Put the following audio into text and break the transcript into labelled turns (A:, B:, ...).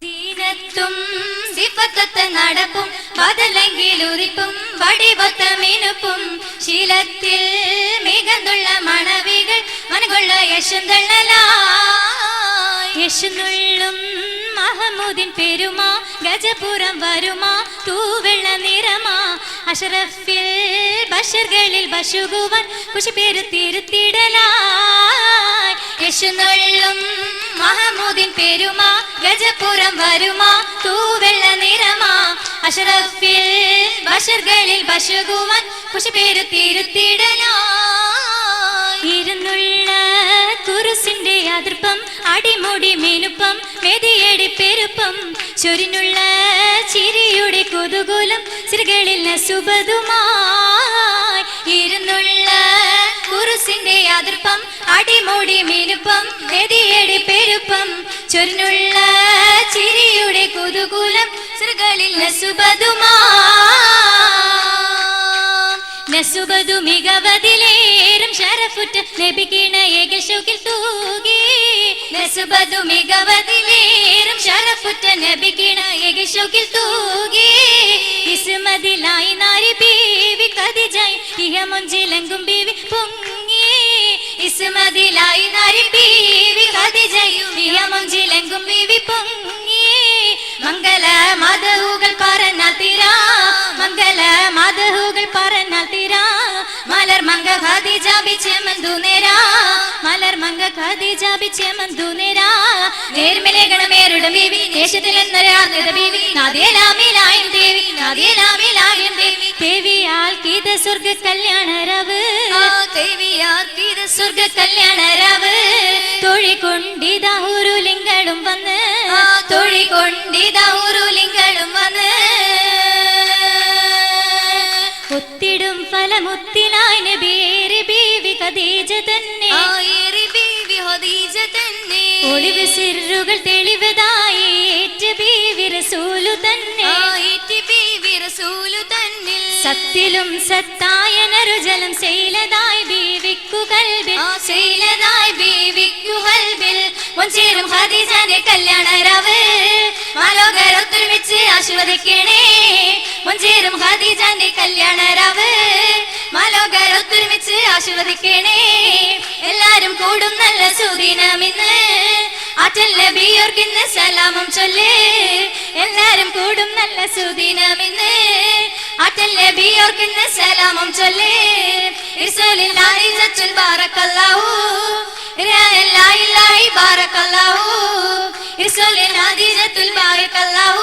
A: ദീനത്തും സിഫത്തൊത്ത നടപ്പും ബദലെങ്കിൽ ഉറിപ്പും വടിവൊത്ത മിനുപ്പും ശീലത്തിൽ മികന്തുള്ള മണവികൾ മനകൊള്ള യശുന്നുള്ളും മഹമൂദിൻ പെരുമാ ഗജപുരം വരുമാ തൂവെള്ള നിറമാ അഷറഫിൽ ബഷറുകളിൽ ബഷുകുവൻ കുശിപേരു തിരുത്തിടലായി യശുന്നുള്ളും മഹമൂദിൻ പെരുമാ ഗജപുരം വരുമാ തൂവെള്ള നിറമാ അഷറഫിൽ ബഷറുകളിൽ ബഷുകുവൻ കുശിപേരു തിരുത്തിടലായി ഇരുന്നുള്ള കുറുസിന്റെ അതിർപ്പം അടിമുടി മിനുപ്പം മെതിയടി പെരുപ്പം ചൊരിനുള്ള ചിരിയുടെ കുതുകൂലം സിരകളിൽ നസുബതുമായി ഇരുന്നുള്ള കുറുസിന്റെ അതിർപ്പം അടിമുടി മിനുപ്പം മെതിയടി പെരുപ്പം ചൊരിനുള്ള ചിരിയുടെ കുതുകൂലം സിരകളിൽ നസുബതു മികവതിലേറും ശരഫുറ്റ നബിക്കിണ ഏകശോകിൽ തൂകി നസുബതു മികവതിലേറും ശരഫുറ്റ നബിക്കിണ ഏകശോകിൽ തൂകി ഇസ്മതിലായി നാരി ബീവി ഖദീജായി ഇഹ മുഞ്ചിലങ്കും ബീവി പൊങ്ങി ഇസ്മതിലായി നാരി ബീവി ഖദീജായി ഇഹ മുഞ്ചിലങ്കും ബീവി പൊങ്ങി മംഗല മദഹുകൾ പറഞ്ഞാൽ തീരാ മംഗല മദഹുകൾ പറഞ്ഞാൽ തീരാ മലർ മംഗ ഖദീജ ബിച്ചമന്തു നേരാ മലർ മംഗ ഖദീജ ബിച്ചമന്തു നേരാ നേർമലെ ഗണമേരുടെ ബീവി ദേശത്തിലെന്നൊരാർന്നിത ബീവി നാദിയലാമിലായും ദേവി നാദിയലാമിലായും ദേവി ദേവിയാൽ കീത സ്വർഗ കല്യാണരവ് ദേവിയാൽ കീത സ്വർഗ കല്യാണരവ് തൊഴികൊണ്ടിതാ ഒരു ലിംഗളും വന്ന് തൊഴികൊണ്ടിതാ ഒരു ലിംഗളും വന്ന് ഒത്തിടും ഫലമുത്തിനായി നബിയേറി ബീവി ഖദീജ തന്നെ ഒളിവ് സിറുകൾ തെളിവതായി ഏറ്റ് ബീവി റസൂലു തന്നെ സത്തിലും സത്തായ നറുജലം ശൈലതായി ബീവിക്കു കൽബിൽ ശൈലതായി ബീവിക്കു കൽബിൽ മുൻചേരും ഖദീജന്റെ കല്യാണരാവ് മാലോകരൊത്തൊരുമിച്ച് ആശീർവദിക്കണേ മുൻചേരും ഖദീജന്റെ കല്യാണരാവ് മാലോകരൊത്തൊരുമിച്ച് ആശീർവദിക്കണേ എല്ലാരും കൂടും നല്ല സുദിനമിന്ന് ആറ്റൽ നബിയോർക്കിന്ന് സലാമും ചൊല്ല് എല്ലാരും കൂടും നല്ല സുദിനമിന്ന് ആറ്റൽ നബിയോർക്കിന്ന് സലാമും ചൊല്ല് ഇർസലില്ലാഹി സച്ചുൽ ബാറക്കല്ലാഹു ലാ ഇലാഹ ഇല്ലല്ലാഹി ബാറക്കല്ലാഹു ഇർസലില്ലാഹി സച്ചുൽ ബാറക്കല്ലാഹു